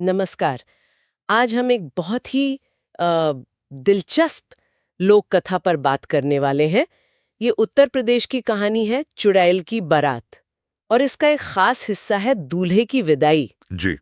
नमस्कार। आज हम एक बहुत ही दिलचस्प लोक कथा पर बात करने वाले हैं। ये उत्तर प्रदेश की कहानी है चुड़ैल की बारात और इसका एक खास हिस्सा है दूल्हे की विदाई। जी।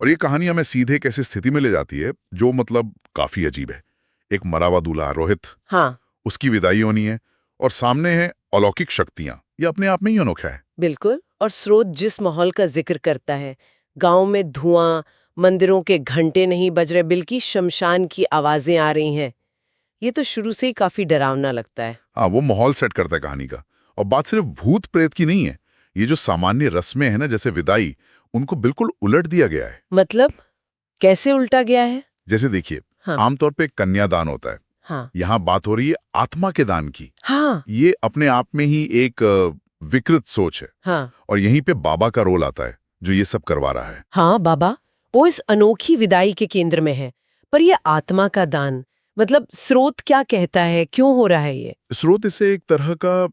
और ये कहानी हमें सीधे एक ऐसी स्थिति में ले जाती है जो मतलब काफी अजीब है। एक मरा हुआ दूल्हा रोहित, हाँ, उसकी विदाई होनी है और सामने है अलौकिक शक्तियां। ये अपने आप में ही अनोखा है। बिल्कुल। और स्रोत जिस माहौल का जिक्र करता है, गांव में धुआं, मंदिरों के घंटे नहीं बज रहे बल्कि शमशान की आवाजें आ रही हैं। ये तो शुरू से ही काफी डरावना लगता है। हाँ, वो माहौल सेट करता है कहानी का। और बात सिर्फ भूत प्रेत की नहीं है। ये जो सामान्य रस्में है ना, जैसे विदाई, उनको बिल्कुल उलट दिया गया है। मतलब कैसे उल्टा गया है? जैसे देखिए, हाँ, आमतौर पे कन्यादान होता है। हाँ, यहाँ बात हो रही है आत्मा के दान की। हाँ, ये अपने आप में ही एक विकृत सोच है। हाँ, और यहीं पे बाबा का रोल आता है, जो ये सब करवा रहा है। हाँ बाबा, वो इस अनोखी विदाई के केंद्र में है। पर ये आत्मा का दान, मतलब स्रोत क्या कहता है, क्यों हो रहा है ये? स्रोत इसे एक तरह का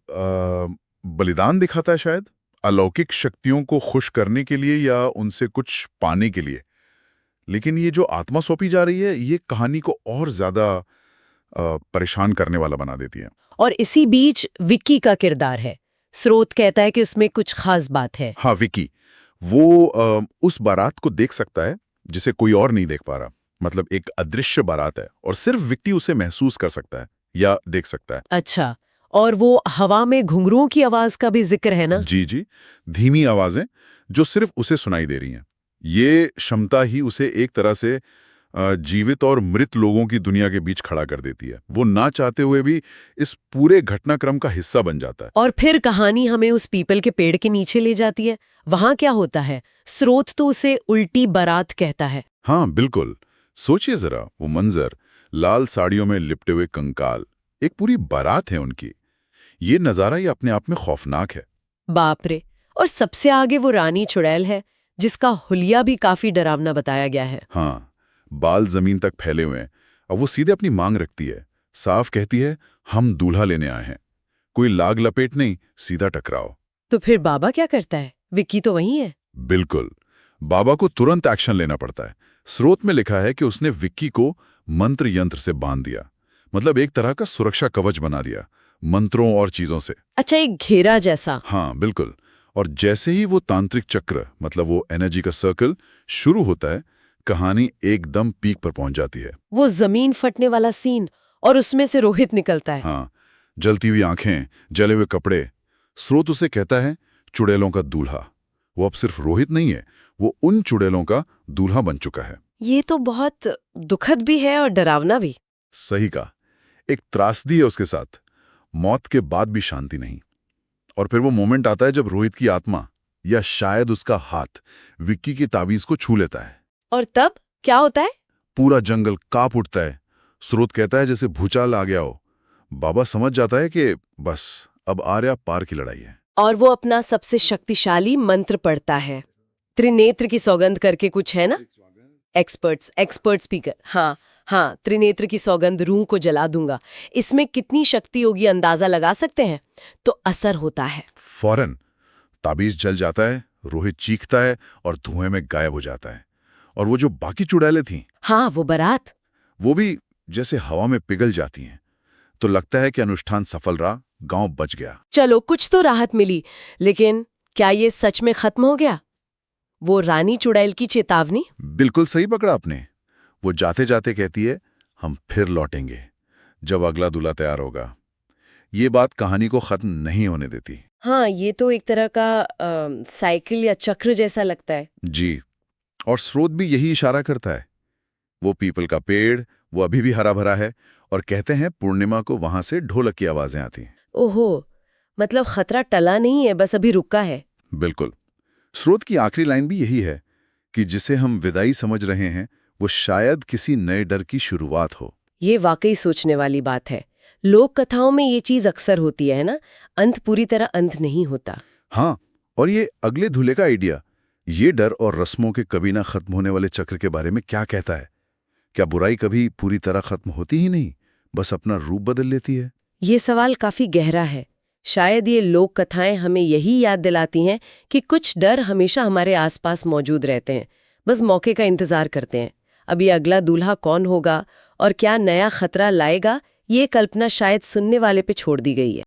बलिदान दिखाता है शायद, अलौकिक शक्तियों को खुश करने के लिए या उनसे कुछ पाने के लिए। लेकिन ये जो आत्मा सौंपी जा रही है, ये कहानी को और ज्यादा परेशान करने वाला बना देती है। और इसी बीच विक्की का किरदार है। स्रोत कहता है कि उसमें कुछ खास बात है। हाँ, विकी, वो उस बारात को देख सकता है जिसे कोई और नहीं देख पा रहा। मतलब एक अदृश्य बारात है और सिर्फ विक्की उसे महसूस कर सकता है या देख सकता है। अच्छा, और वो हवा में घुंघरुओं की आवाज का भी जिक्र है ना? जी जी, धीमी आवाजें जो सिर्फ उसे सुनाई दे रही हैं। ये क्षमता ही उसे एक तरह से जीवित और मृत लोगों की दुनिया के बीच खड़ा कर देती है। वो ना चाहते हुए भी इस पूरे घटनाक्रम का हिस्सा बन जाता है। और फिर कहानी हमें उस पीपल के पेड़ के नीचे ले जाती है। वहां क्या होता है? स्रोत तो उसे उल्टी बारात कहता है। हाँ बिल्कुल, सोचिए जरा वो मंजर, लाल साड़ियों में लिपटे हुए कंकाल, एक पूरी बारात है उनकी। ये नजारा ही अपने आप में खौफनाक है। बाप रे। और सबसे आगे वो रानी चुड़ैल है, जिसका हुलिया भी काफी डरावना बताया गया है। हाँ, बाल जमीन तक फैले हुए हैं और वो सीधे अपनी मांग रखती है। साफ कहती है, हम दूल्हा लेने आए हैं। कोई लाग लपेट नहीं, सीधा टकराओ। तो फिर बाबा क्या करता है? विक्की तो वही है। बिल्कुल, बाबा को तुरंत एक्शन लेना पड़ता है। स्रोत में लिखा है कि उसने विक्की को मंत्र यंत्र से बांध दिया। मतलब एक तरह का सुरक्षा कवच बना दिया, मंत्रों और चीजों से। अच्छा, एक घेरा जैसा। हाँ बिल्कुल। और जैसे ही वो तांत्रिक चक्र, मतलब वो एनर्जी का सर्कल शुरू होता है, कहानी एकदम पीक पर पहुंच जाती है। वो जमीन फटने वाला सीन और उसमें से रोहित निकलता है। हाँ, जलती हुई आंखें, जले हुए कपड़े। स्रोत उसे कहता है चुड़ैलों का दूल्हा। वो अब सिर्फ रोहित नहीं है, वो उन चुड़ैलों का दूल्हा बन चुका है। ये तो बहुत दुखद भी है और डरावना भी। सही कहा। एक त्रासदी है उसके साथ, मौत के बाद भी शांति नहीं। और फिर वो मोमेंट आता है जब रोहित की आत्मा, या शायद उसका हाथ, विक्की की ताबीज को छू लेता है। और तब क्या होता है? पूरा जंगल कांप उठता है। स्रोत कहता है जैसे भूचाल आ गया हो। बाबा समझ जाता है कि बस अब आर्या पार की लड़ाई है। और वो अपना सबसे शक्तिशाली मंत्र पढ़ता है। त्रिनेत्र की सौगंध करके कुछ है ना? Expert speaker. हाँ, हाँ, त्रिनेत्र की सौगंध रूह को जला दूंगा। इसमें कितनी शक्ति होगी अंदाजा लगा सकते हैं? तो असर होता है। फौरन ताबीज जल जाता है, रोहित चीखता है और धुएं में गायब हो जाता है। और वो जो बाकी चुड़ैलें थीं, हाँ, वो बारात। वो भी जैसे हवा में पिघल जाती हैं। तो लगता है कि अनुष्ठान सफल रहा, गांव बच गया। चलो, कुछ तो राहत मिली। लेकिन क्या ये सच में खत्म हो गया? वो रानी चुड़ैल की चेतावनी? बिल्कुल सही पकड़ा आपने। वो जाते जाते कहती है, हम फिर लौटेंगे जब अगला दूल्हा तैयार होगा। ये बात कहानी को खत्म नहीं होने देती। हाँ, ये तो एक तरह का साइकिल या चक्र जैसा लगता है। जी। और स्रोत भी यही इशारा करता है। वो पीपल का पेड़, वो अभी भी हरा भरा है। और कहते हैं पूर्णिमा को वहां से ढोलक की आवाजें आती हैं। ओहो, मतलब खतरा टला नहीं है, बस अभी रुका है। बिल्कुल। स्रोत की आखिरी लाइन भी यही है कि जिसे हम विदाई समझ रहे हैं, वो शायद किसी नए डर की शुरुआत हो। ये वाकई सोचने वाली बात है। लोक कथाओं में ये चीज अक्सर होती है ना, अंत पूरी तरह अंत नहीं होता। हाँ, और ये अगले दूल्हे का आइडिया, ये डर और रस्मों के कभी ना खत्म होने वाले चक्र के बारे में क्या कहता है? क्या बुराई कभी पूरी तरह खत्म होती ही नहीं, बस अपना रूप बदल लेती है? ये सवाल काफी गहरा है। शायद ये लोक कथाएं हमें यही याद दिलाती हैं कि कुछ डर हमेशा हमारे आसपास मौजूद रहते हैं, बस मौके का इंतजार करते हैं। अभी अगला दूल्हा कौन होगा और क्या नया खतरा लाएगा, ये कल्पना शायद सुनने वाले पे छोड़ दी गई है।